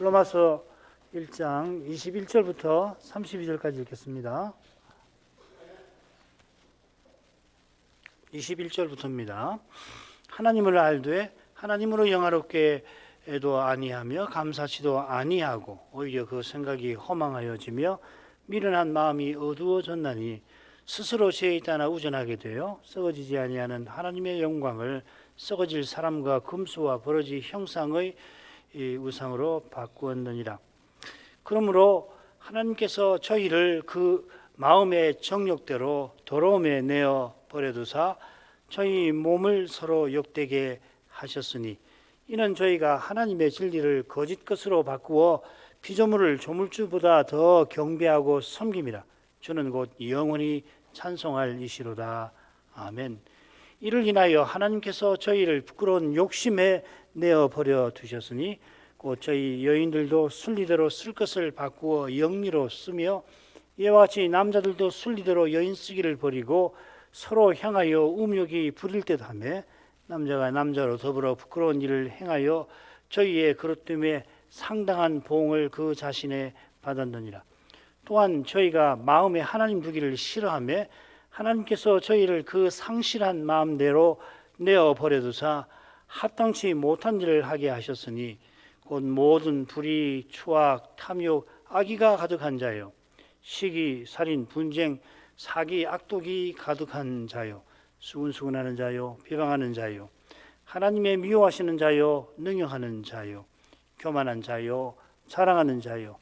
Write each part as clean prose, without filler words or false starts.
로마서 1장 21절부터 32절까지 읽겠습니다. 21절부터입니다. 하나님을 알되 하나님으로 영화롭게 도 아니하며 감사치도 아니하고 오히려 그 생각이 허망하여지며 미련한 마음이 어두워졌나니 스스로 죄에 따라 우전하게 되어 썩어지지 아니하는 하나님의 영광을 썩어질 사람과 금수와 버러지 형상의 우상으로 바꾸었느니라. 그러므로 하나님께서 저희를 그 마음의 정욕대로 더러움에 내어 버려두사 저희 몸을 서로 욕되게 하셨으니 이는 저희가 하나님의 진리를 거짓 것으로 바꾸어 피조물을 조물주보다 더 경배하고 섬김이라. 주는 곧 영원히 찬송할 이시로다. 아멘. 이를 인하여 하나님께서 저희를 부끄러운 욕심에 내어 버려 두셨으니 곧 저희 여인들도 순리대로 쓸 것을 바꾸어 영리로 쓰며 이와 같이 남자들도 순리대로 여인 쓰기를 버리고 서로 향하여 음욕이 부릴 듯 하며 남자가 남자로 더불어 부끄러운 일을 행하여 저희의 그릇됨에 상당한 보응을 그 자신에 받았느니라. 또한 저희가 마음에 하나님 두기를 싫어하며 하나님께서 저희를 그 상실한 마음대로 내어 버려두사 합당치 못한 일을 하게 하셨으니 곧 모든 불의, 추악, 탐욕, 악의가 가득한 자요 시기, 살인, 분쟁, 사기, 악독이 가득한 자요 수군수군하는 자요 비방하는 자요 하나님의 미워하시는 자요 능욕하는 자요 교만한 자요 자랑하는 자요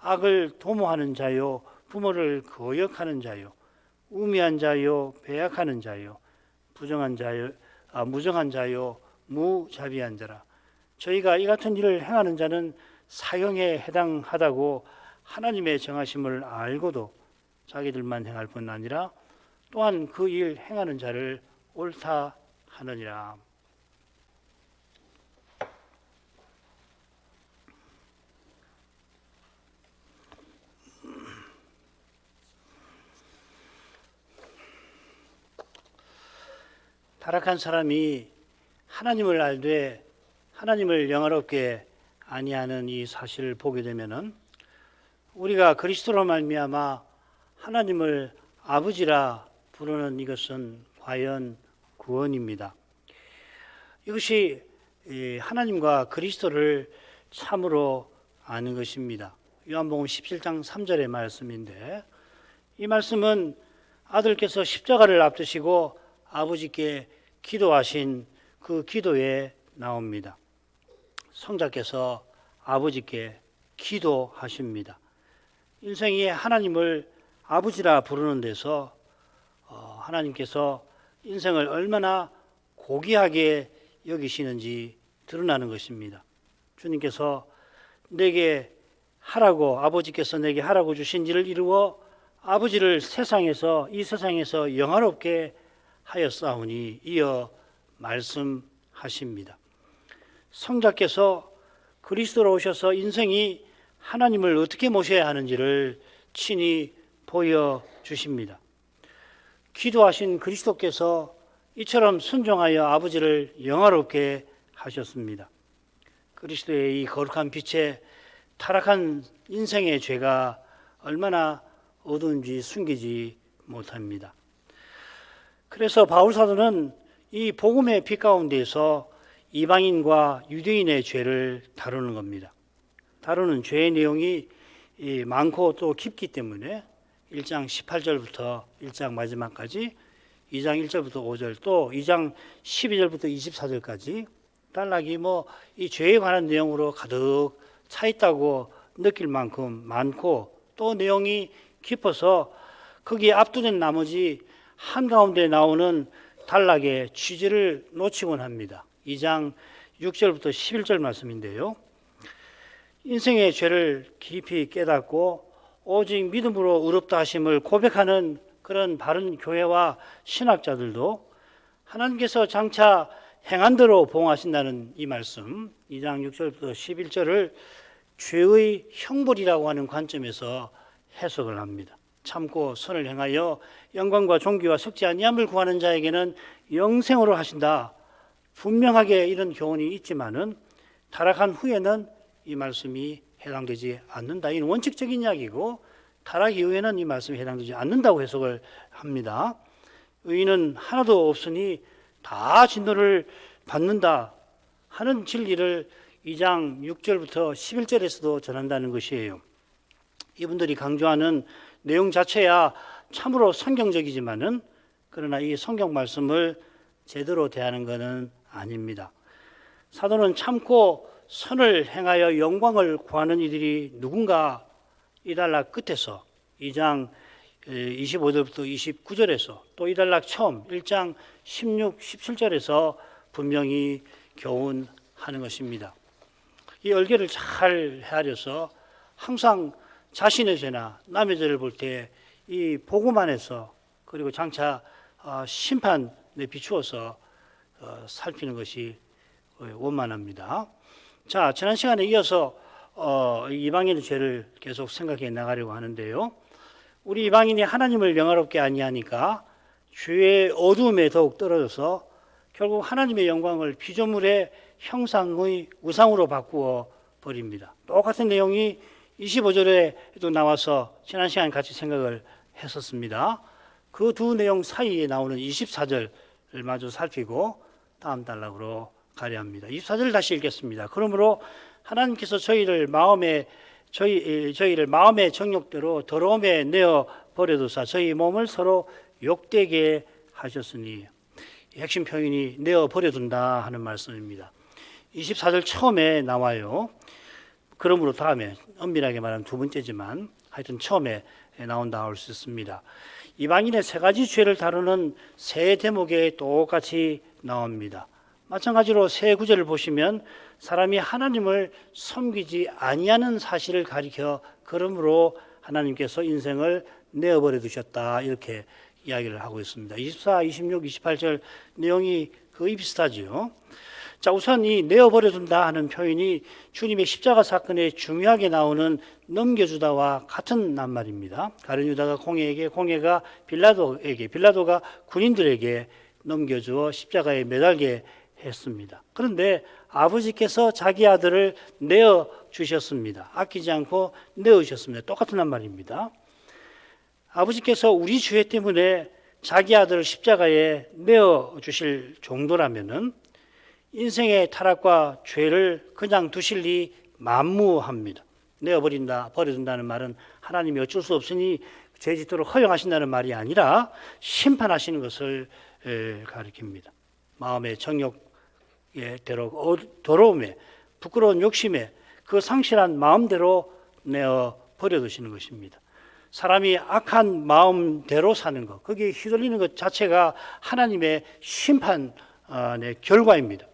악을 도모하는 자요 부모를 거역하는 자요 우매한 자요 배약하는 자요 무정한 자요 무자비한 자라. 저희가 이 같은 일을 행하는 자는 사형에 해당하다고 하나님의 정하심을 알고도 자기들만 행할 뿐 아니라 또한 그 일 행하는 자를 옳다 하느니라. 타락한 사람이 하나님을 알되 하나님을 영화롭게 아니하는 이 사실을 보게 되면은 우리가 그리스도로 말미암아 하나님을 아버지라 부르는 이것은 과연 구원입니다. 이것이 하나님과 그리스도를 참으로 아는 것입니다. 요한복음 17장 3절의 말씀인데 이 말씀은 아들께서 십자가를 앞두시고 아버지께 기도하신 그 기도에 나옵니다. 성자께서 아버지께 기도하십니다. 인생이 하나님을 아버지라 부르는 데서 하나님께서 인생을 얼마나 고귀하게 여기시는지 드러나는 것입니다. 주님께서 내게 하라고 아버지께서 내게 하라고 주신 일을 이루어 아버지를 이 세상에서 영화롭게 하였사오니 이어 말씀하십니다. 성자께서 그리스도로 오셔서 인생이 하나님을 어떻게 모셔야 하는지를 친히 보여주십니다. 기도하신 그리스도께서 이처럼 순종하여 아버지를 영화롭게 하셨습니다. 그리스도의 이 거룩한 빛에 타락한 인생의 죄가 얼마나 어두운지 숨기지 못합니다. 그래서 바울 사도는 이 복음의 빛 가운데서 이방인과 유대인의 죄를 다루는 겁니다. 다루는 죄의 내용이 많고 또 깊기 때문에 1장 18절부터 1장 마지막까지 2장 1절부터 5절 또 2장 12절부터 24절까지 단락이 이 죄에 관한 내용으로 가득 차 있다고 느낄 만큼 많고 또 내용이 깊어서 거기에 압도된 나머지 한가운데 나오는 단락의 취지를 놓치곤 합니다. 2장 6절부터 11절 말씀인데요. 인생의 죄를 깊이 깨닫고 오직 믿음으로 의롭다 하심을 고백하는 그런 바른 교회와 신학자들도 하나님께서 장차 행한 대로 보응하신다는 이 말씀 2장 6절부터 11절을 죄의 형벌이라고 하는 관점에서 해석을 합니다. 참고 선을 행하여 영광과 존귀와 썩지 아니함을 구하는 자에게는 영생으로 하신다. 분명하게 이런 교훈이 있지만은 타락한 후에는 이 말씀이 해당되지 않는다. 이는 원칙적인 이야기고 타락 이후에는 이 말씀이 해당되지 않는다고 해석을 합니다. 의인은 하나도 없으니 다 진노를 받는다 하는 진리를 2장 6절부터 11절에서도 전한다는 것이에요. 이분들이 강조하는 내용 자체야 참으로 성경적이지만은 그러나 이 성경 말씀을 제대로 대하는 것은 아닙니다. 사도는 참고 선을 행하여 영광을 구하는 이들이 누군가 이단락 끝에서 2장 25절부터 29절에서 또 이단락 처음 1장 16, 17절에서 분명히 교훈하는 것입니다. 이 얼개를 잘 헤아려서 항상 자신의 죄나 남의 죄를 볼 때 이 복음 안에서 그리고 장차 심판에 비추어서 살피는 것이 원만합니다. 자, 지난 시간에 이어서 이방인의 죄를 계속 생각해 나가려고 하는데요. 우리 이방인이 하나님을 명화롭게 아니하니까 죄의 어두움에 더욱 떨어져서 결국 하나님의 영광을 피조물의 형상의 우상으로 바꾸어 버립니다. 똑같은 내용이 25절에도 나와서 지난 시간에 같이 생각을 했었습니다. 그 두 내용 사이에 나오는 24절을 마저 살피고 다음 단락으로 가려 합니다. 24절 다시 읽겠습니다. 그러므로 하나님께서 저희를 마음의 정욕대로 더러움에 내어 버려두사 저희 몸을 서로 욕되게 하셨으니, 핵심 표현이 내어 버려둔다 하는 말씀입니다. 24절 처음에 나와요. 그러므로 다음에 엄밀하게 말하면 두 번째지만 하여튼 처음에 나온다 할 수 있습니다. 이방인의 세 가지 죄를 다루는 세 대목에 똑같이 나옵니다. 마찬가지로 세 구절을 보시면 사람이 하나님을 섬기지 아니하는 사실을 가리켜 그러므로 하나님께서 인생을 내어버려 두셨다 이렇게 이야기를 하고 있습니다. 24, 26, 28절 내용이 거의 비슷하지요. 자, 우선 이 내어버려 둔다 하는 표현이 주님의 십자가 사건에 중요하게 나오는 넘겨주다와 같은 낱말입니다. 가룟 유다가 공회에게, 공회가 빌라도에게, 빌라도가 군인들에게 넘겨주어 십자가에 매달게 했습니다. 그런데 아버지께서 자기 아들을 내어 주셨습니다. 아끼지 않고 내어 주셨습니다. 똑같은 낱말입니다. 아버지께서 우리 죄 때문에 자기 아들을 십자가에 내어 주실 정도라면은 인생의 타락과 죄를 그냥 두실 리 만무합니다. 내어버린다, 버려둔다는 말은 하나님이 어쩔 수 없으니 죄 짓도록 허용하신다는 말이 아니라 심판하시는 것을 가리킵니다. 마음의 정욕에 더러움에, 부끄러운 욕심에 그 상실한 마음대로 내어 버려두시는 것입니다. 사람이 악한 마음대로 사는 것, 거기에 휘둘리는 것 자체가 하나님의 심판의 결과입니다.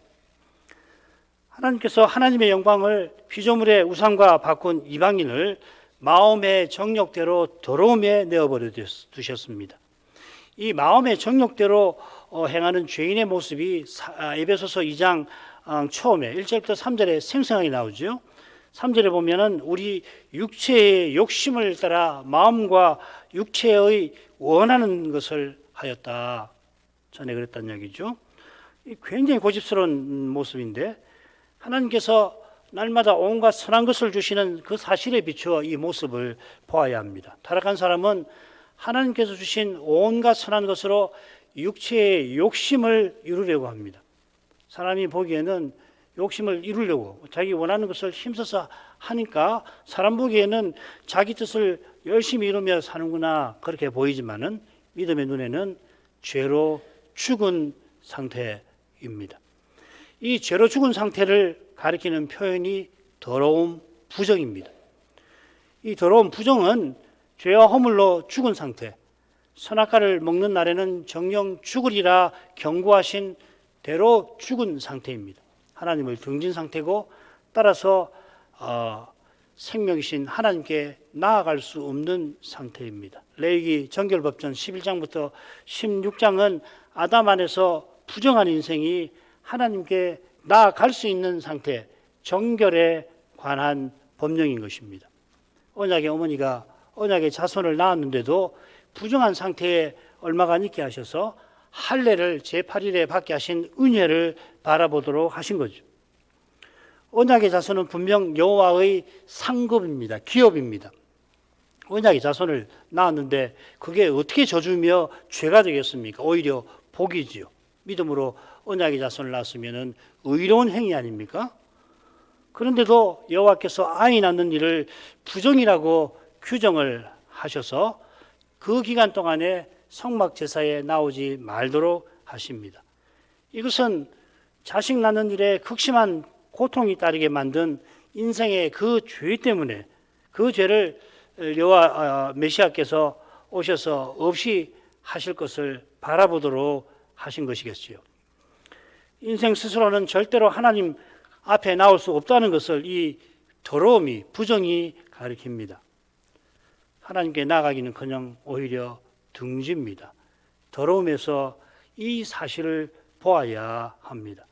하나님께서 하나님의 영광을 피조물의 우상과 바꾼 이방인을 마음의 정욕대로 더러움에 내어버려 두셨습니다. 이 마음의 정욕대로 행하는 죄인의 모습이 에베소서 2장 처음에 1절부터 3절에 생생하게 나오죠. 3절에 보면은 우리 육체의 욕심을 따라 마음과 육체의 원하는 것을 하였다. 전에 그랬단 얘기죠. 굉장히 고집스러운 모습인데 하나님께서 날마다 온갖 선한 것을 주시는 그 사실에 비추어 이 모습을 보아야 합니다. 타락한 사람은 하나님께서 주신 온갖 선한 것으로 육체의 욕심을 이루려고 합니다. 사람이 보기에는 욕심을 이루려고 자기 원하는 것을 힘써서 하니까 사람 보기에는 자기 뜻을 열심히 이루며 사는구나 그렇게 보이지만은 믿음의 눈에는 죄로 죽은 상태입니다. 이 죄로 죽은 상태를 가리키는 표현이 더러움 부정입니다. 이 더러움 부정은 죄와 허물로 죽은 상태, 선악과를 먹는 날에는 정령 죽으리라 경고하신 대로 죽은 상태입니다. 하나님을 등진 상태고 따라서 생명이신 하나님께 나아갈 수 없는 상태입니다. 레위기 정결법전 11장부터 16장은 아담 안에서 부정한 인생이 하나님께 나아갈 수 있는 상태, 정결에 관한 법령인 것입니다. 언약의 어머니가 언약의 자손을 낳았는데도 부정한 상태에 얼마간 있게 하셔서 할례를 제8일에 받게 하신 은혜를 바라보도록 하신 거죠. 언약의 자손은 분명 여호와의 상급입니다. 기업입니다. 언약의 자손을 낳았는데 그게 어떻게 저주며 죄가 되겠습니까? 오히려 복이지요. 믿음으로 언약의 자손을 낳았으면 의로운 행위 아닙니까? 그런데도 여호와께서 아이 낳는 일을 부정이라고 규정을 하셔서 그 기간 동안에 성막 제사에 나오지 말도록 하십니다. 이것은 자식 낳는 일에 극심한 고통이 따르게 만든 인생의 그 죄 때문에 그 죄를 여호와 메시아께서 오셔서 없이 하실 것을 바라보도록 하신 것이겠지요. 인생 스스로는 절대로 하나님 앞에 나올 수 없다는 것을 이 더러움이, 부정이 가리킵니다. 하나님께 나가기는커녕 오히려 등집니다. 더러움에서 이 사실을 보아야 합니다.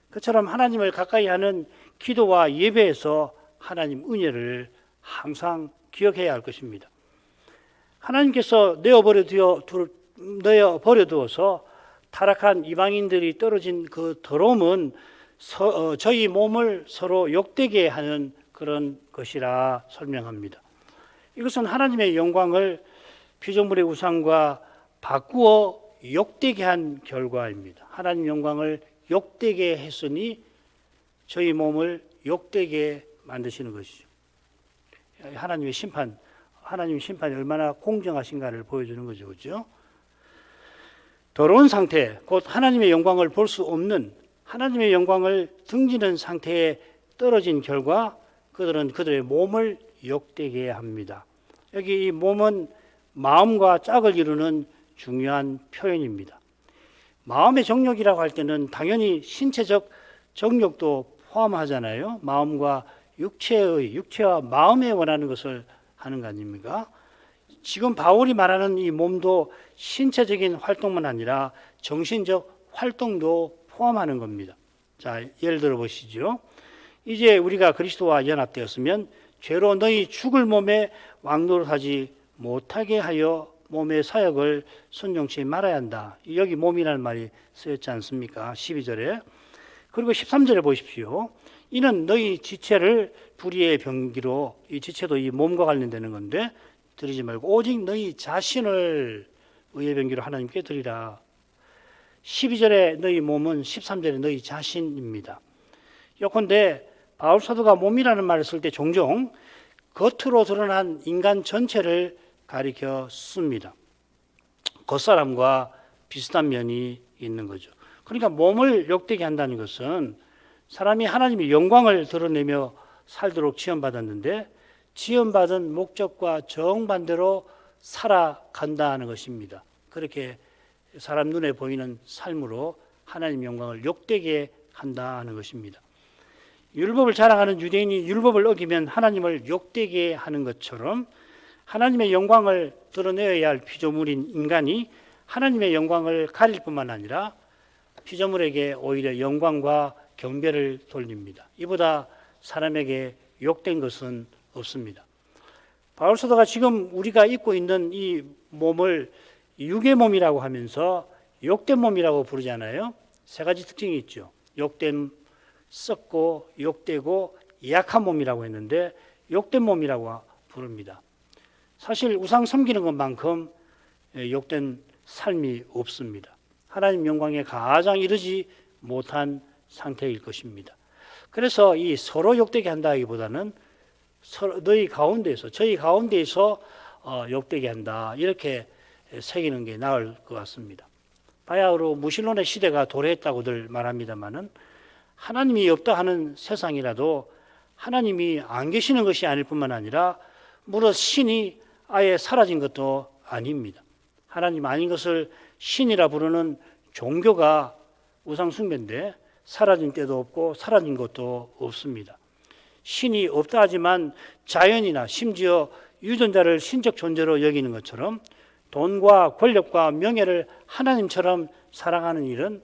그처럼 하나님을 가까이 하는 기도와 예배에서 하나님 은혜를 항상 기억해야 할 것입니다. 하나님께서 내어버려 두어서 타락한 이방인들이 떨어진 그 더러움은 저희 몸을 서로 욕되게 하는 그런 것이라 설명합니다. 이것은 하나님의 영광을 피조물의 우상과 바꾸어 욕되게 한 결과입니다. 하나님 영광을 욕되게 했으니 저희 몸을 욕되게 만드시는 것이죠. 하나님의 심판이 얼마나 공정하신가를 보여주는 거죠. 그렇죠? 더러운 상태, 곧 하나님의 영광을 볼 수 없는 하나님의 영광을 등지는 상태에 떨어진 결과 그들은 그들의 몸을 욕되게 합니다. 여기 이 몸은 마음과 짝을 이루는 중요한 표현입니다. 마음의 정욕이라고 할 때는 당연히 신체적 정욕도 포함하잖아요. 마음과 육체와 마음에 원하는 것을 하는 거 아닙니까? 지금 바울이 말하는 이 몸도 신체적인 활동만 아니라 정신적 활동도 포함하는 겁니다. 자, 예를 들어 보시죠. 이제 우리가 그리스도와 연합되었으면 죄로 너희 죽을 몸에 왕노릇하지 못하게 하여 몸의 사역을 순종치 말아야 한다. 여기 몸이라는 말이 쓰였지 않습니까? 12절에. 그리고 13절에 보십시오. 이는 너희 지체를 불의의 병기로, 이 지체도 이 몸과 관련되는 건데 드리지 말고 오직 너희 자신을 의의 병기로 하나님께 드리라. 12절에 너희 몸은 13절에 너희 자신입니다. 요컨대 바울 사도가 몸이라는 말을 쓸 때 종종 겉으로 드러난 인간 전체를 가리켜 씁니다. 겉사람과 비슷한 면이 있는 거죠. 그러니까 몸을 욕되게 한다는 것은 사람이 하나님의 영광을 드러내며 살도록 지원받았는데 지원받은 목적과 정반대로 살아간다는 것입니다. 그렇게 사람 눈에 보이는 삶으로 하나님 영광을 욕되게 한다는 것입니다. 율법을 자랑하는 유대인이 율법을 어기면 하나님을 욕되게 하는 것처럼 하나님의 영광을 드러내어야 할 피조물인 인간이 하나님의 영광을 가릴 뿐만 아니라 피조물에게 오히려 영광과 경배를 돌립니다. 이보다 사람에게 욕된 것은 없습니다. 바울 사도가 지금 우리가 입고 있는 이 몸을 육의 몸이라고 하면서 욕된 몸이라고 부르잖아요. 세 가지 특징이 있죠. 욕된, 썩고 욕되고 약한 몸이라고 했는데 욕된 몸이라고 부릅니다. 사실 우상 섬기는 것만큼 욕된 삶이 없습니다. 하나님 영광에 가장 이르지 못한 상태일 것입니다. 그래서 이 서로 욕되게 한다기보다는 너희 가운데에서, 저희 가운데에서 욕되게 한다, 이렇게 새기는 게 나을 것 같습니다. 바야흐로 무신론의 시대가 도래했다고들 말합니다마는 하나님이 없다 하는 세상이라도 하나님이 안 계시는 것이 아닐 뿐만 아니라 무릇 신이 아예 사라진 것도 아닙니다. 하나님 아닌 것을 신이라 부르는 종교가 우상 숭배인데 사라진 때도 없고 사라진 것도 없습니다. 신이 없다 하지만 자연이나 심지어 유전자를 신적 존재로 여기는 것처럼 돈과 권력과 명예를 하나님처럼 사랑하는 일은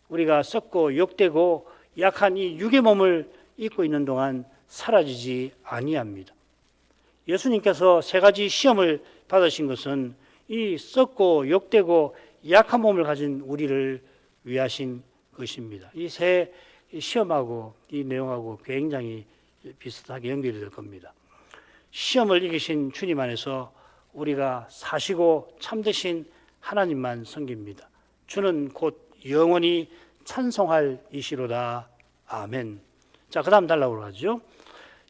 우리가 썩고 욕되고 약한 이 육의 몸을 입고 있는 동안 사라지지 아니합니다. 예수님께서 세 가지 시험을 받으신 것은 이 썩고 욕되고 약한 몸을 가진 우리를 위하신 것입니다. 이 세 이 시험하고 이 내용하고 굉장히 비슷하게 연결이 될 겁니다. 시험을 이기신 주님 안에서 우리가 사시고 참되신 하나님만 섬깁니다. 주는 곧 영원히 찬송할 이시로다. 아멘. 자, 그 다음 달라고 하죠.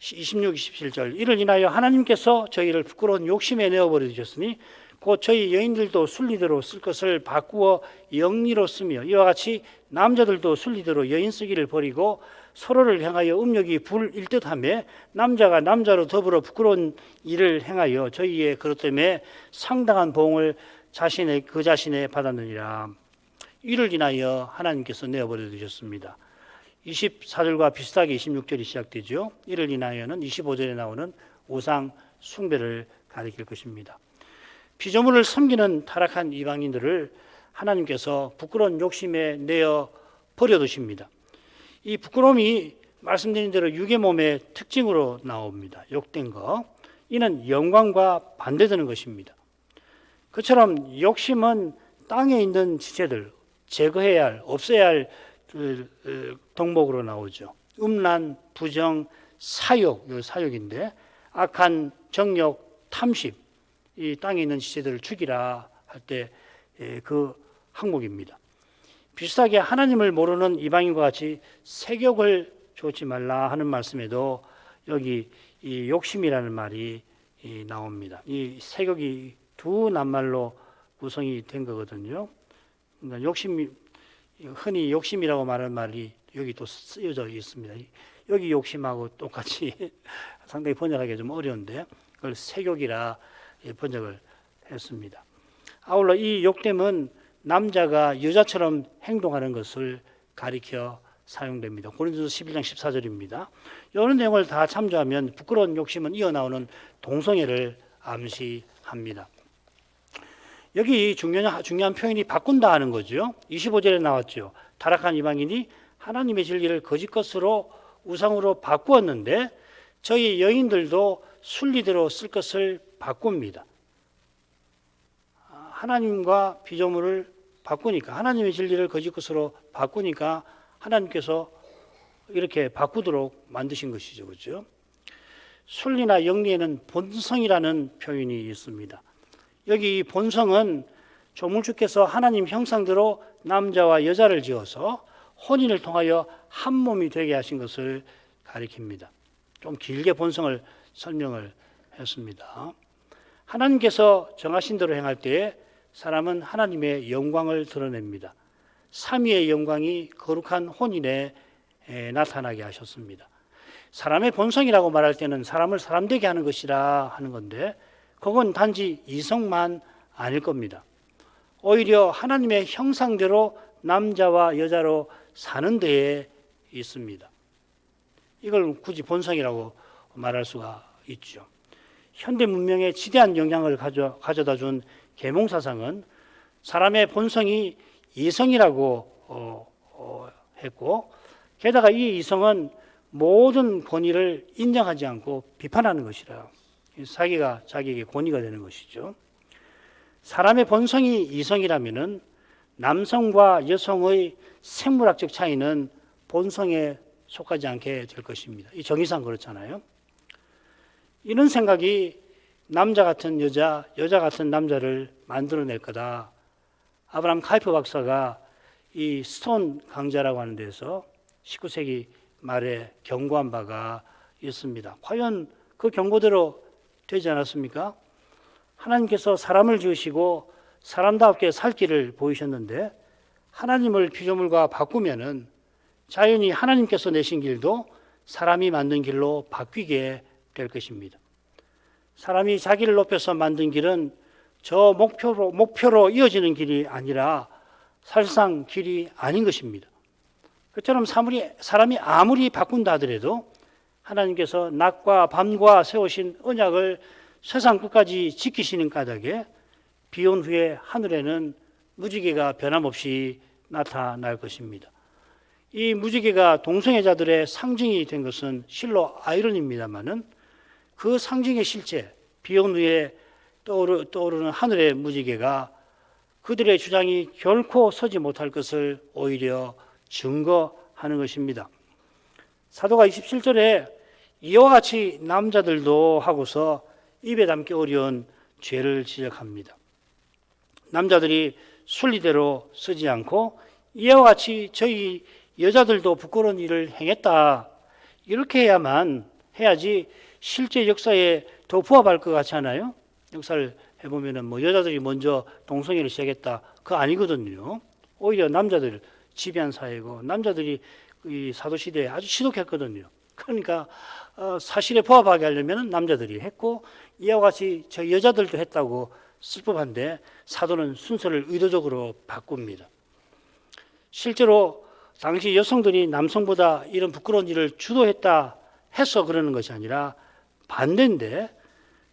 26, 27절. 이를 인하여 하나님께서 저희를 부끄러운 욕심에 내어버려 주셨으니 곧 저희 여인들도 순리대로 쓸 것을 바꾸어 영리로 쓰며 이와 같이 남자들도 순리대로 여인 쓰기를 버리고 서로를 향하여 음욕이 불일 듯하며 남자가 남자로 더불어 부끄러운 일을 행하여 저희의 그것 때문에 상당한 보응을 그 자신에 받았느니라. 이를 인하여 하나님께서 내어버려 주셨습니다. 24절과 비슷하게 26절이 시작되죠. 이를 인하여는 25절에 나오는 우상 숭배를 가리킬 것입니다. 피조물을 섬기는 타락한 이방인들을 하나님께서 부끄러운 욕심에 내어 버려두십니다. 이 부끄러움이 말씀드린 대로 육의 몸의 특징으로 나옵니다. 욕된 거. 이는 영광과 반대되는 것입니다. 그처럼 욕심은 땅에 있는 지체들, 제거해야 할, 없애야 할 덕목으로 나오죠. 음란, 부정, 사욕, 사욕인데 악한 정욕, 탐심, 이 땅에 있는 지체들을 죽이라 할 때 그 항목입니다. 비슷하게 하나님을 모르는 이방인과 같이 세욕을 좇지 말라 하는 말씀에도 여기 이 욕심이라는 말이 나옵니다. 이 세욕이 두 낱말로 구성이 된 거거든요. 그러니까 욕심이 흔히 욕심이라고 말하는 말이 여기 또 쓰여져 있습니다. 여기 욕심하고 똑같이 상당히 번역하기 좀 어려운데 그걸 세욕이라 번역을 했습니다. 아울러 이 욕됨은 남자가 여자처럼 행동하는 것을 가리켜 사용됩니다. 고린도서 11장 14절입니다. 이런 내용을 다 참조하면 부끄러운 욕심은 이어나오는 동성애를 암시합니다. 여기 중요한 표현이 바꾼다 하는 거죠. 25절에 나왔죠. 타락한 이방인이 하나님의 진리를 거짓 것으로 우상으로 바꾸었는데 저희 여인들도 순리대로 쓸 것을 바꿉니다. 하나님과 피조물을 바꾸니까 하나님의 진리를 거짓 것으로 바꾸니까 하나님께서 이렇게 바꾸도록 만드신 것이죠. 그렇죠? 순리나 영리에는 본성이라는 표현이 있습니다. 여기 본성은 조물주께서 하나님 형상대로 남자와 여자를 지어서 혼인을 통하여 한 몸이 되게 하신 것을 가리킵니다. 좀 길게 본성을 설명을 했습니다. 하나님께서 정하신 대로 행할 때에 사람은 하나님의 영광을 드러냅니다. 삼위의 영광이 거룩한 혼인에 나타나게 하셨습니다. 사람의 본성이라고 말할 때는 사람을 사람되게 하는 것이라 하는 건데 그건 단지 이성만 아닐 겁니다. 오히려 하나님의 형상대로 남자와 여자로 사는 데에 있습니다. 이걸 굳이 본성이라고 말할 수가 있죠. 현대 문명에 지대한 영향을 가져다 준 계몽사상은 사람의 본성이 이성이라고 했고 게다가 이 이성은 모든 권위를 인정하지 않고 비판하는 것이라 자기가 자기에게 권위가 되는 것이죠. 사람의 본성이 이성이라면 남성과 여성의 생물학적 차이는 본성에 속하지 않게 될 것입니다. 이 정의상 그렇잖아요. 이런 생각이 남자 같은 여자, 여자 같은 남자를 만들어낼 거다. 아브라함 카이프 박사가 이 스톤 강좌라고 하는 데서 19세기 말에 경고한 바가 있습니다. 과연 그 경고대로 되지 않았습니까? 하나님께서 사람을 지으시고 사람답게 살 길을 보이셨는데 하나님을 피조물과 바꾸면은 자연히 하나님께서 내신 길도 사람이 만든 길로 바뀌게 될 것입니다. 사람이 자기를 높여서 만든 길은 저 목표로 이어지는 길이 아니라 사실상 길이 아닌 것입니다. 그처럼 사람이 아무리 바꾼다 하더라도 하나님께서 낮과 밤과 세우신 언약을 세상 끝까지 지키시는 까닭에 비온 후에 하늘에는 무지개가 변함없이 나타날 것입니다. 이 무지개가 동성애자들의 상징이 된 것은 실로 아이러니입니다만은 그 상징의 실체, 비온 후에 떠오르는 하늘의 무지개가 그들의 주장이 결코 서지 못할 것을 오히려 증거하는 것입니다. 사도가 27절에 이와 같이 남자들도 하고서 입에 담기 어려운 죄를 지적합니다. 남자들이 순리대로 쓰지 않고 이와 같이 저희 여자들도 부끄러운 일을 행했다. 이렇게 해야지 실제 역사에 더 부합할 것 같지 않아요? 역사를 해보면은 뭐 여자들이 먼저 동성애를 시작했다. 그거 아니거든요. 오히려 남자들 지배한 사회고 남자들이 이 사도시대에 아주 지독했거든요. 그러니까 사실에 부합하게 하려면 남자들이 했고 이와 같이 저 여자들도 했다고 쓸 법한데 사도는 순서를 의도적으로 바꿉니다. 실제로 당시 여성들이 남성보다 이런 부끄러운 일을 주도했다 해서 그러는 것이 아니라 반대인데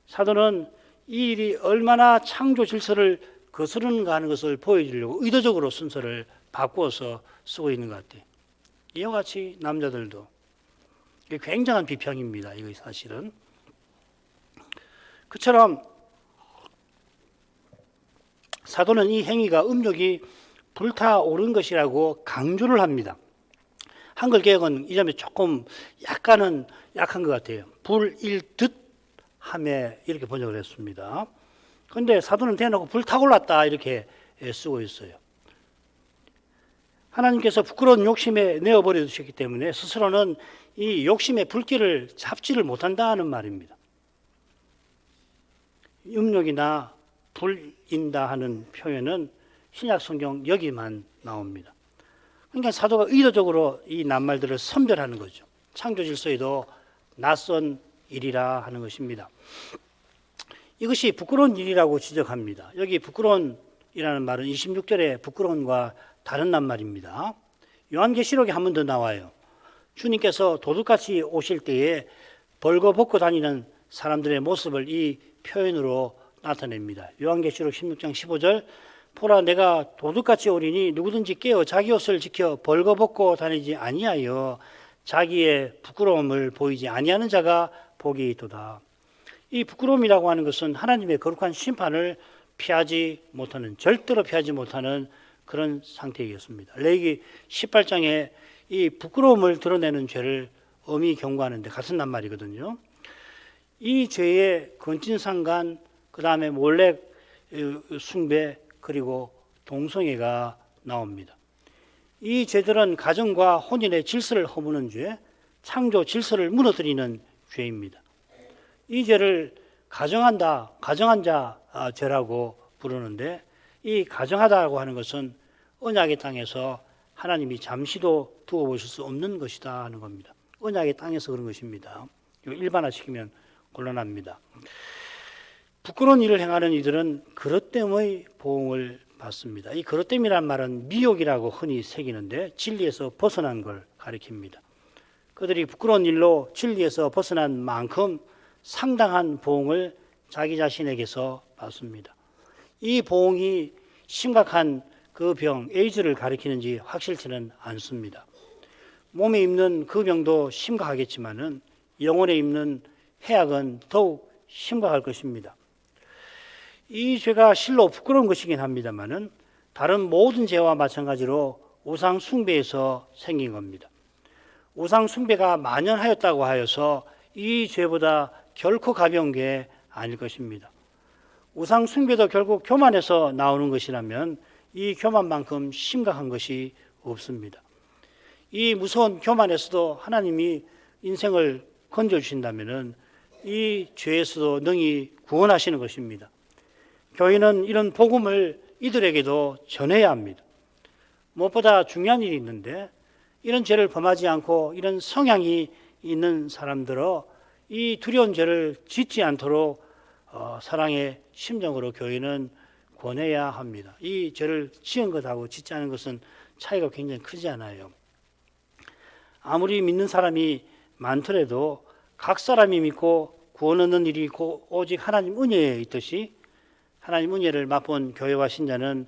사도는 이 일이 얼마나 창조 질서를 거스르는가 하는 것을 보여주려고 의도적으로 순서를 바꾸어서 쓰고 있는 것 같아요. 이와 같이 남자들도 이게 굉장한 비평입니다. 이거 사실은. 그처럼 사도는 이 행위가 음욕이 불타오른 것이라고 강조를 합니다. 한글 개혁은 이 점에 조금 약간은 약한 것 같아요. 불일 듯 함에 이렇게 번역을 했습니다. 그런데 사도는 대놓고 불타올랐다 이렇게 쓰고 있어요. 하나님께서 부끄러운 욕심에 내어버려 두셨기 때문에 스스로는 이 욕심의 불길을 잡지를 못한다는 말입니다. 음욕이나 불인다 하는 표현은 신약 성경 여기만 나옵니다. 그러니까 사도가 의도적으로 이 낱말들을 선별하는 거죠. 창조 질서에도 낯선 일이라 하는 것입니다. 이것이 부끄러운 일이라고 지적합니다. 여기 부끄러운이라는 말은 26절에 부끄러움과 다른 낱말입니다. 요한계시록에 한 번 더 나와요. 주님께서 도둑같이 오실 때에 벌거벗고 다니는 사람들의 모습을 이 표현으로 나타냅니다. 요한계시록 16장 15절 보라 내가 도둑같이 오리니 누구든지 깨어 자기 옷을 지켜 벌거벗고 다니지 아니하여 자기의 부끄러움을 보이지 아니하는 자가 복이 있도다. 이 부끄러움이라고 하는 것은 하나님의 거룩한 심판을 피하지 못하는, 절대로 피하지 못하는 그런 상태이겠습니다. 레위기 18장에 이 부끄러움을 드러내는 죄를 엄히 경고하는데 같은 낱말이거든요. 이 죄의 건진상간, 그 다음에 몰래 숭배, 그리고 동성애가 나옵니다. 이 죄들은 가정과 혼인의 질서를 허무는 죄, 창조 질서를 무너뜨리는 죄입니다. 이 죄를 가정한 자 죄라고 부르는데 이 가정하다고 하는 것은 언약의 땅에서 하나님이 잠시도 두고 보실 수 없는 것이다 하는 겁니다. 언약의 땅에서 그런 것입니다. 일반화시키면 곤란합니다. 부끄러운 일을 행하는 이들은 그릇됨의 보응을 받습니다. 이 그릇됨이란 말은 미혹이라고 흔히 새기는데 진리에서 벗어난 걸 가리킵니다. 그들이 부끄러운 일로 진리에서 벗어난 만큼 상당한 보응을 자기 자신에게서 받습니다. 이 보응이 심각한 그 병, 에이즈를 가리키는지 확실치는 않습니다. 몸에 입는 그 병도 심각하겠지만은 영혼에 입는 해악은 더욱 심각할 것입니다. 이 죄가 실로 부끄러운 것이긴 합니다만은 다른 모든 죄와 마찬가지로 우상 숭배에서 생긴 겁니다. 우상 숭배가 만연하였다고 하여서 이 죄보다 결코 가벼운 게 아닐 것입니다. 우상 숭배도 결국 교만에서 나오는 것이라면 이 교만만큼 심각한 것이 없습니다. 이 무서운 교만에서도 하나님이 인생을 건져주신다면 이 죄에서도 능히 구원하시는 것입니다. 교회는 이런 복음을 이들에게도 전해야 합니다. 무엇보다 중요한 일이 있는데 이런 죄를 범하지 않고 이런 성향이 있는 사람들은 이 두려운 죄를 짓지 않도록 사랑의 심정으로 교회는 권해야 합니다. 이 죄를 지은 것하고 짓지 않은 것은 차이가 굉장히 크지 않아요. 아무리 믿는 사람이 많더라도 각 사람이 믿고 구원 얻는 일이 오직 하나님 은혜에 있듯이 하나님 은혜를 맛본 교회와 신자는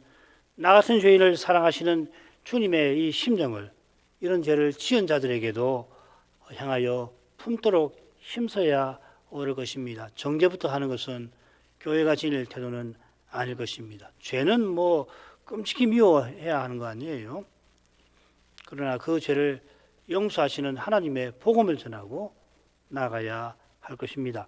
나 같은 죄인을 사랑하시는 주님의 이 심정을 이런 죄를 지은 자들에게도 향하여 품도록 힘써야 옳을 것입니다. 정죄부터 하는 것은 교회가 지닐 태도는 아닐 것입니다. 죄는 끔찍히 미워해야 하는 거 아니에요. 그러나 그 죄를 용서하시는 하나님의 복음을 전하고 나가야 할 것입니다.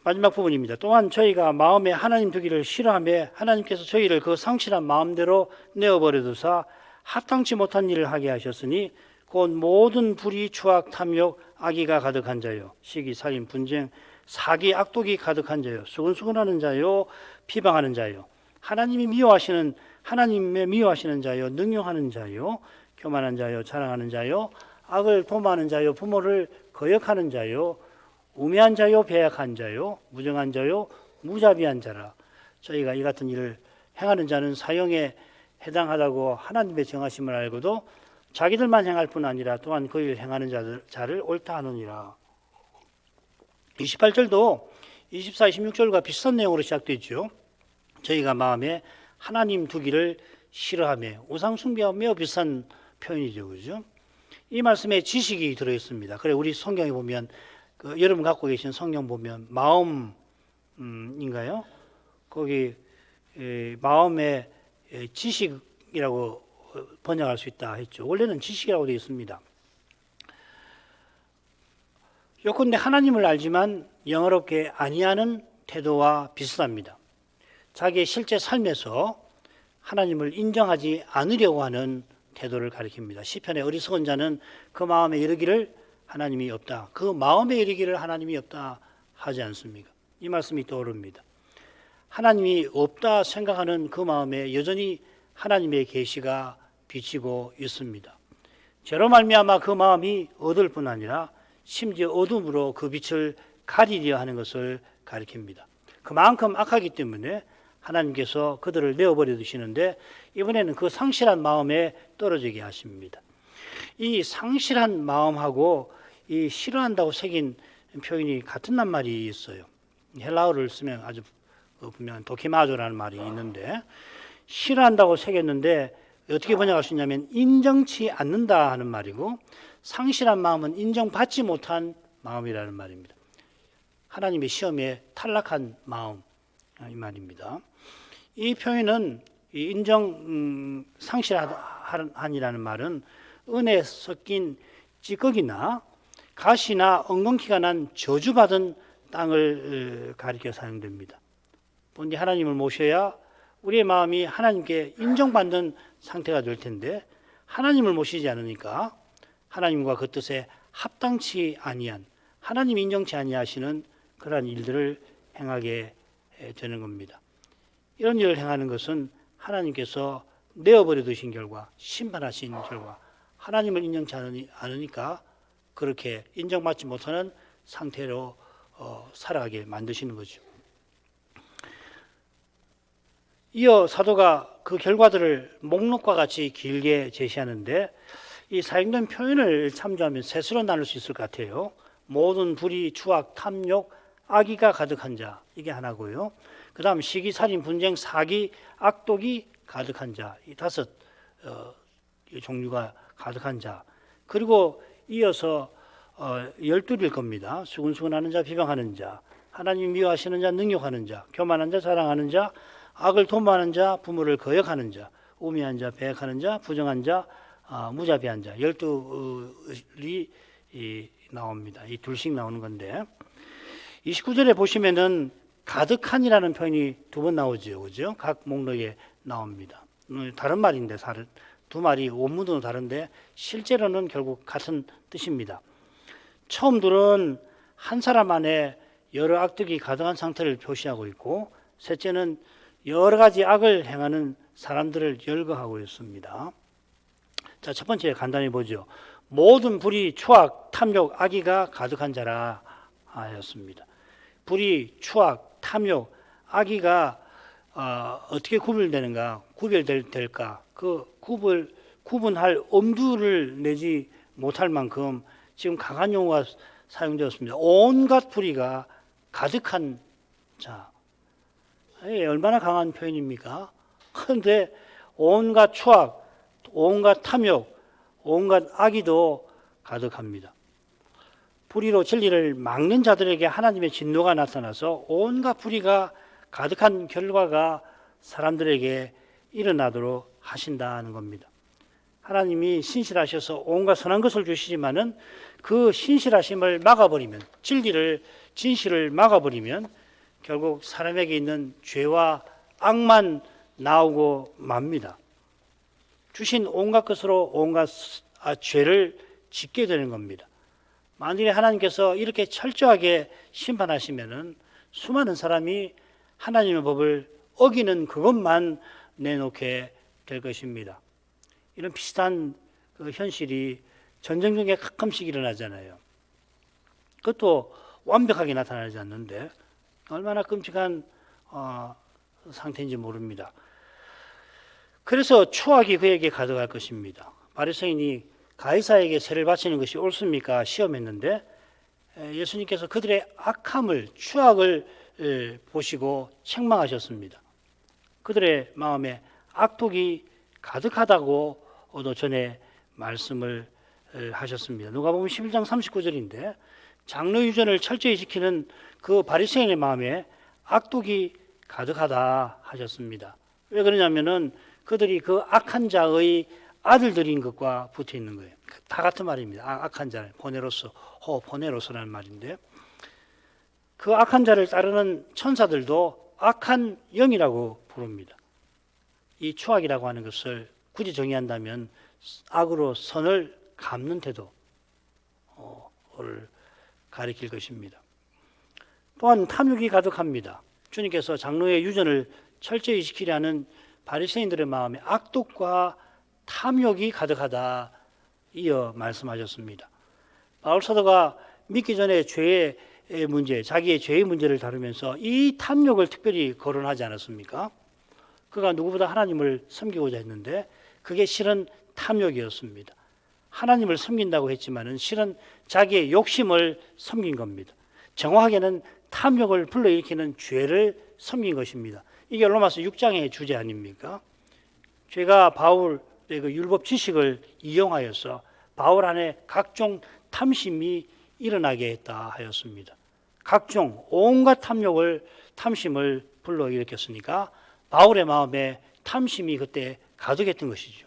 마지막 부분입니다. 또한 저희가 마음에 하나님 두기를 싫어하며 하나님께서 저희를 그 상실한 마음대로 내어버려 두사 합당치 못한 일을 하게 하셨으니 곧 모든 불의, 추악, 탐욕, 악의가 가득한 자요, 시기, 살인, 분쟁, 사기, 악독이 가득한 자요, 수근수근하는 자요, 비방하는 자요, 하나님의 미워하시는 자요, 능욕하는 자요, 교만한 자요, 자랑하는 자요, 악을 도모하는 자요, 부모를 거역하는 자요, 우매한 자요, 배약한 자요, 무정한 자요, 무자비한 자라. 저희가 이 같은 일을 행하는 자는 사형에 해당하다고 하나님의 정하심을 알고도 자기들만 행할 뿐 아니라 또한 그 일을 행하는 자를 옳다 하느니라. 28절도 24, 26절과 비슷한 내용으로 시작되죠. 저희가 마음에 하나님 두기를 싫어하며 우상 숭배하며 매우 비슷한 표현이죠, 그죠? 이 말씀에 지식이 들어 있습니다. 그래 우리 성경에 보면 여러분 갖고 계신 성경 보면 마음인가요? 거기 마음의 지식이라고 번역할 수 있다 했죠. 원래는 지식이라고 되어 있습니다. 요컨대 하나님을 알지만 영어롭게 아니하는 태도와 비슷합니다. 자기의 실제 삶에서 하나님을 인정하지 않으려고 하는 태도를 가리킵니다. 시편의 어리석은 자는 그 마음에 이르기를 하나님이 없다, 그 마음에 이르기를 하나님이 없다 하지 않습니까? 이 말씀이 떠오릅니다. 하나님이 없다 생각하는 그 마음에 여전히 하나님의 계시가 비치고 있습니다. 죄로 말미암아 그 마음이 어두울 뿐 아니라 심지어 어둠으로 그 빛을 가리려 하는 것을 가리킵니다. 그만큼 악하기 때문에 하나님께서 그들을 내어버려 두시는데 이번에는 그 상실한 마음에 떨어지게 하십니다. 이 상실한 마음하고 이 싫어한다고 새긴 표현이 같은 낱말이 있어요. 헬라어를 쓰면 아주 분명 도키마조라는 말이 있는데 싫어한다고 새겼는데 어떻게 번역할 수 있냐면 인정치 않는다 하는 말이고 상실한 마음은 인정받지 못한 마음이라는 말입니다. 하나님의 시험에 탈락한 마음 이 말입니다. 이 표현은 상실한이라는 말은 은혜 섞인 찌꺼기나 가시나 엉겅퀴가 난 저주받은 땅을 가리켜 사용됩니다. 본디 하나님을 모셔야 우리의 마음이 하나님께 인정받는 상태가 될 텐데 하나님을 모시지 않으니까 하나님과 그 뜻에 합당치 아니한, 하나님 인정치 아니하시는 그러한 일들을 행하게 되는 겁니다. 이런 일을 행하는 것은 하나님께서 내어버려 두신 결과, 심판하신 결과, 하나님을 인정치 않으니까 그렇게 인정받지 못하는 상태로 살아가게 만드시는 거죠. 이어 사도가 그 결과들을 목록과 같이 길게 제시하는데 이 사용된 표현을 참조하면 셋으로 나눌 수 있을 것 같아요. 모든 불의, 추악, 탐욕, 악의가 가득한 자, 이게 하나고요. 그 다음 시기, 살인, 분쟁, 사기, 악독이 가득한 자, 이 다섯 종류가 가득한 자. 그리고 이어서 12일 겁니다. 수근수근하는 자, 비방하는 자, 하나님 미워하시는 자, 능욕하는 자, 교만한 자, 자랑하는 자, 악을 도모하는 자, 부모를 거역하는 자, 우매한 자, 배역하는 자, 부정한 자, 무자비한 자. 12이 나옵니다. 이 둘씩 나오는 건데 29절에 보시면은 가득한이라는 표현이 두 번 나오죠. 그죠? 각 목록에 나옵니다. 다른 말인데 두 말이 원문도 다른데 실제로는 결국 같은 뜻입니다. 처음 들은 한 사람 안에 여러 악덕이 가득한 상태를 표시하고 있고, 셋째는 여러 가지 악을 행하는 사람들을 열거하고 있습니다. 자, 첫 번째 간단히 보죠. 모든 불의, 추악, 탐욕, 악의가 가득한 자라 하였습니다. 불의, 추악, 탐욕, 악의가 어떻게 구별될까? 그 구분할 엄두를 내지 못할 만큼 지금 강한 용어가 사용되었습니다. 온갖 불의가 가득한 자. 얼마나 강한 표현입니까? 그런데 온갖 추악, 온갖 탐욕, 온갖 악의도 가득합니다. 불의로 진리를 막는 자들에게 하나님의 진노가 나타나서 온갖 불의가 가득한 결과가 사람들에게 일어나도록 하신다는 겁니다. 하나님이 신실하셔서 온갖 선한 것을 주시지만은 그 신실하심을 막아버리면, 진실을 막아버리면 결국 사람에게 있는 죄와 악만 나오고 맙니다. 주신 온갖 것으로 온갖 죄를 짓게 되는 겁니다. 만일에 하나님께서 이렇게 철저하게 심판하시면은 수많은 사람이 하나님의 법을 어기는 그것만 내놓게 될 것입니다. 이런 비슷한 그 현실이 전쟁 중에 가끔씩 일어나잖아요. 그것도 완벽하게 나타나지 않는데 얼마나 끔찍한 상태인지 모릅니다. 그래서 추악이 그에게 가득할 것입니다. 바리새인이 가이사에게 세를 바치는 것이 옳습니까? 시험했는데 예수님께서 그들의 악함을, 추악을 보시고 책망하셨습니다. 그들의 마음에 악독이 가득하다고도 전에 말씀을 하셨습니다. 누가복음 11장 39절인데 장로 유전을 철저히 지키는 그 바리새인의 마음에 악독이 가득하다 하셨습니다. 왜 그러냐면은 그들이 그 악한 자의 아들들인 것과 붙어 있는 거예요. 다 같은 말입니다. 악한 자를 포네로스라는 말인데 그 악한 자를 따르는 천사들도 악한 영이라고 부릅니다. 이 추악이라고 하는 것을 굳이 정의한다면 악으로 선을 갚는 태도를 가리킬 것입니다. 또한 탐욕이 가득합니다. 주님께서 장로의 유전을 철저히 지키려 하는 바리새인들의 마음에 악독과 탐욕이 가득하다 이어 말씀하셨습니다. 바울 사도가 믿기 전에 죄의 문제, 자기의 죄의 문제를 다루면서 이 탐욕을 특별히 거론하지 않았습니까? 그가 누구보다 하나님을 섬기고자 했는데 그게 실은 탐욕이었습니다. 하나님을 섬긴다고 했지만은 실은 자기의 욕심을 섬긴 겁니다. 정확하게는 탐욕을 불러일으키는 죄를 섬긴 것입니다. 이게 로마서 6장의 주제 아닙니까? 죄가 바울의 그 율법 지식을 이용하여서 바울 안에 각종 탐심이 일어나게 했다 하였습니다. 각종 온갖 탐심을 불러일으켰으니까 바울의 마음에 탐심이 그때 가득했던 것이죠.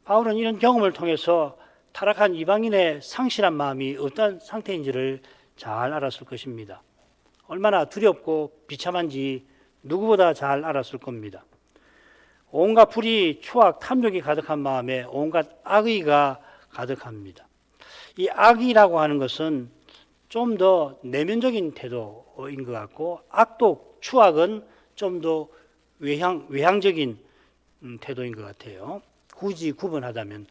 바울은 이런 경험을 통해서 타락한 이방인의 상실한 마음이 어떤 상태인지를 잘 알았을 것입니다. 얼마나 두렵고 비참한지 누구보다 잘 알았을 겁니다. 온갖 불의, 추악, 탐욕이 가득한 마음에 온갖 악의가 가득합니다. 이 악이라고 하는 것은 좀 더 내면적인 태도인 것 같고 악독, 추악은 좀 더 외향적인 태도인 것 같아요. 굳이 구분하자면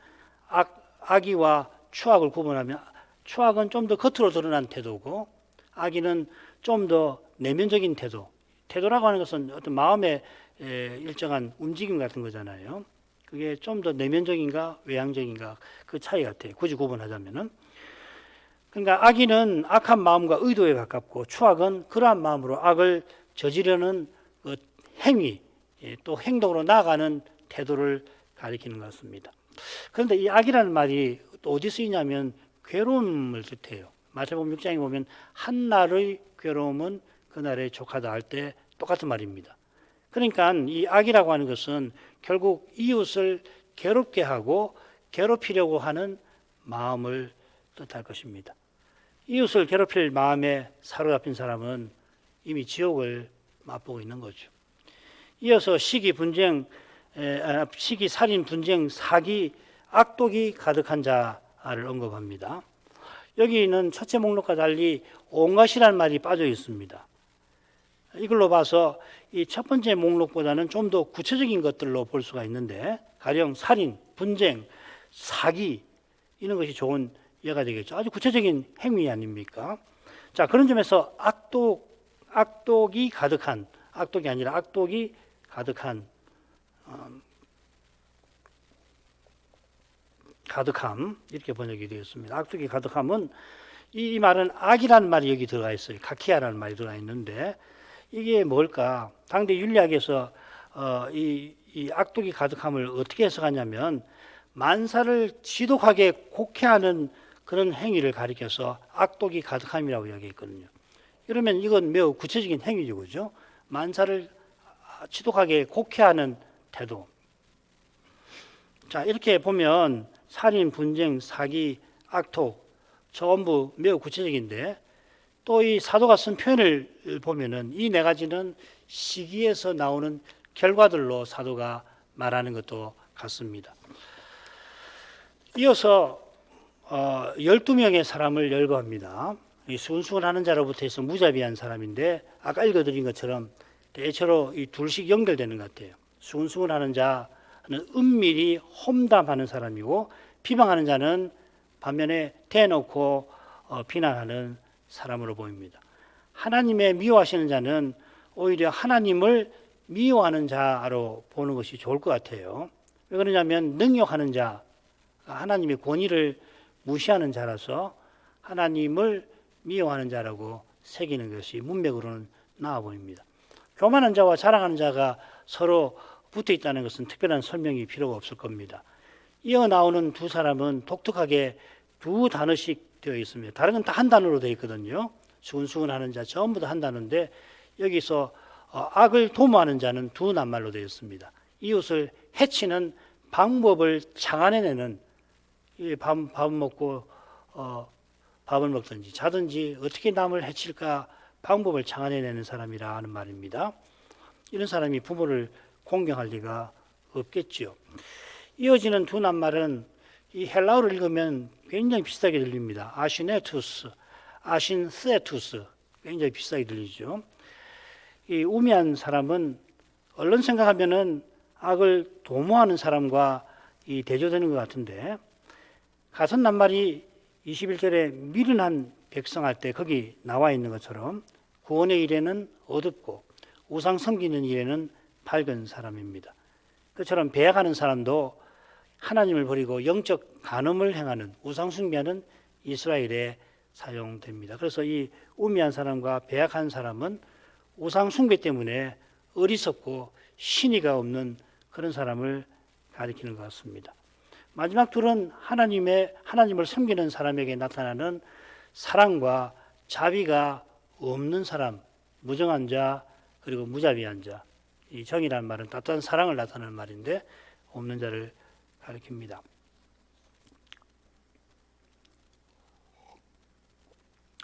악의와 추악을 구분하면 추악은 좀 더 겉으로 드러난 태도고 악의는 좀 더 내면적인 태도라고 하는 것은 어떤 마음의 일정한 움직임 같은 거잖아요. 그게 좀 더 내면적인가 외향적인가 그 차이 같아요. 굳이 구분하자면은. 그러니까 악의는 악한 마음과 의도에 가깝고 추악은 그러한 마음으로 악을 저지르는 그 행위, 또 행동으로 나아가는 태도를 가리키는 것 같습니다. 그런데 이 악이라는 말이 또 어디 쓰이냐면 괴로움을 뜻해요. 마태복음 6장에 보면 한날의 괴로움은 그날에 족하다 할 때 똑같은 말입니다. 그러니까 이 악이라고 하는 것은 결국 이웃을 괴롭게 하고 괴롭히려고 하는 마음을 뜻할 것입니다. 이웃을 괴롭힐 마음에 사로잡힌 사람은 이미 지옥을 맛보고 있는 거죠. 이어서 시기, 살인, 분쟁, 사기, 악독이 가득한 자를 언급합니다. 여기는 첫째 목록과 달리 온갖이라는 말이 빠져 있습니다. 이걸로 봐서 이 첫 번째 목록보다는 좀 더 구체적인 것들로 볼 수가 있는데 가령 살인, 분쟁, 사기 이런 것이 좋은 예가 되겠죠. 아주 구체적인 행위 아닙니까? 자, 그런 점에서 악독이 가득한, 악독이 아니라 악독이 가득한 가득함 이렇게 번역이 되었습니다. 악독이 가득함은 이 말은 악이라는 말이 여기 들어가 있어요. 카키아라는 말이 들어가 있는데 이게 뭘까? 당대 율리학에서 이 악독이 가득함을 어떻게 해석하냐면 만사를 지독하게 곡해하는 그런 행위를 가리켜서 악독이 가득함이라고 이야기했거든요. 그러면 이건 매우 구체적인 행위죠, 그죠? 만사를 지독하게 곡해하는 태도. 자, 이렇게 보면 살인, 분쟁, 사기, 악독 전부 매우 구체적인데 또 이 사도가 쓴 표현을 보면은 이 네 가지는 시기에서 나오는 결과들로 사도가 말하는 것도 같습니다. 이어서 12명의 사람을 열거합니다. 이 수근수근하는 자로부터 해서 무자비한 사람인데 아까 읽어드린 것처럼 대체로 이 둘씩 연결되는 것 같아요. 수근수근하는 자는 은밀히 험담하는 사람이고 비방하는 자는 반면에 대놓고 비난하는 사람으로 보입니다. 하나님의 미워하시는 자는 오히려 하나님을 미워하는 자로 보는 것이 좋을 것 같아요. 왜 그러냐면 능욕하는 자, 하나님의 권위를 무시하는 자라서 하나님을 미워하는 자라고 새기는 것이 문맥으로는 나아 보입니다. 교만한 자와 자랑하는 자가 서로 붙어 있다는 것은 특별한 설명이 필요가 없을 겁니다. 이어 나오는 두 사람은 독특하게 두 단어씩 되어 있습니다. 다른 건 다 한 단어로 되어 있거든요. 수근수근하는 자 전부 다 한 단어인데 여기서 악을 도모하는 자는 두 낱말로 되어 있습니다. 이웃을 해치는 방법을 창안해내는 밥 먹고 밥을 먹든지 자든지 어떻게 남을 해칠까 방법을 창안해내는 사람이라 하는 말입니다. 이런 사람이 부모를 공경할 리가 없겠지요. 이어지는 두 낱말은 이 헬라어를 읽으면 굉장히 비슷하게 들립니다. 아시네투스, 아신세투스 굉장히 비슷하게 들리죠. 이 우매한 사람은 얼른 생각하면은 악을 도모하는 사람과 이 대조되는 것 같은데 같은 낱말이 21절에 미련한 백성 할 때 거기 나와 있는 것처럼 구원의 일에는 어둡고 우상 섬기는 일에는 밝은 사람입니다. 그처럼 배역하는 사람도 하나님을 버리고 영적 간음을 행하는 우상 숭배하는 이스라엘에 사용됩니다. 그래서 이 우매한 사람과 배역한 사람은 우상 숭배 때문에 어리석고 신의가 없는 그런 사람을 가리키는 것 같습니다. 마지막 둘은 하나님을 섬기는 사람에게 나타나는 사랑과 자비가 없는 사람, 무정한 자 그리고 무자비한 자. 이 정이라는 말은 따뜻한 사랑을 나타내는 말인데 없는 자를 가리킵니다.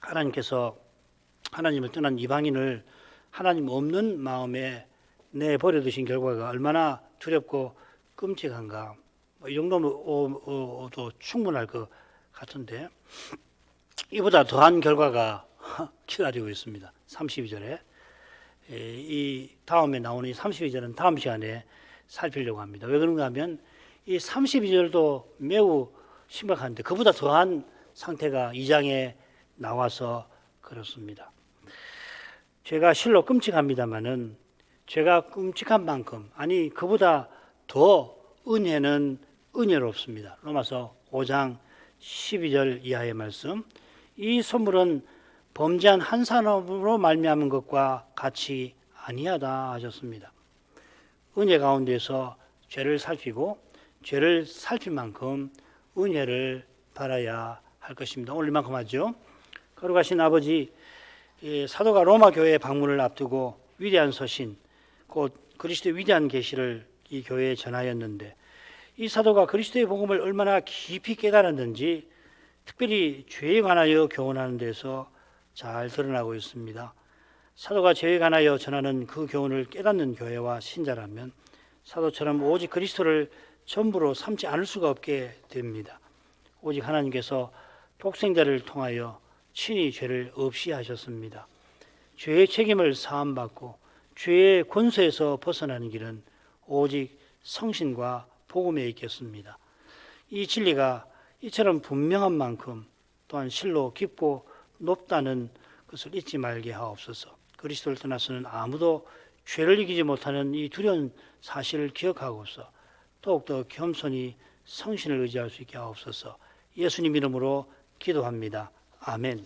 하나님께서 하나님을 떠난 이방인을 하나님 없는 마음에 내버려 두신 결과가 얼마나 두렵고 끔찍한가. 이 정도도 충분할 것 같은데 이보다 더한 결과가 기다리고 있습니다. 32절에 이 다음에 나오는 이 32절은 다음 시간에 살피려고 합니다. 왜 그런가 하면 이 32절도 매우 심각한데 그보다 더한 상태가 2장에 나와서 그렇습니다. 죄가 실로 끔찍합니다마는 죄가 끔찍한 만큼 아니 그보다 더 은혜는 은혜롭습니다. 로마서 5장 12절 이하의 말씀. 이 선물은 범죄한 한 사람으로 말미암은 것과 같이 아니하다 하셨습니다. 은혜 가운데서 죄를 살피고 죄를 살필 만큼 은혜를 바라야 할 것입니다. 오늘 이만큼 하죠. 거룩하신 아버지, 사도가 로마 교회 방문을 앞두고 위대한 서신, 곧 그리스도의 위대한 계시를 이 교회에 전하였는데 이 사도가 그리스도의 복음을 얼마나 깊이 깨달았는지 특별히 죄에 관하여 교훈하는 데서 잘 드러나고 있습니다. 사도가 죄에 관하여 전하는 그 교훈을 깨닫는 교회와 신자라면 사도처럼 오직 그리스도를 전부로 삼지 않을 수가 없게 됩니다. 오직 하나님께서 독생자를 통하여 친히 죄를 없이 하셨습니다. 죄의 책임을 사함받고 죄의 권세에서 벗어나는 길은 오직 성신과 복음에 있겠습니다. 이 진리가 이처럼 분명한 만큼 또한 실로 깊고 높다는 것을 잊지 말게 하옵소서. 그리스도를 떠나서는 아무도 죄를 이기지 못하는 이 두려운 사실을 기억하고서 더욱더 겸손히 성신을 의지할 수 있게 하옵소서. 예수님 이름으로 기도합니다. 아멘.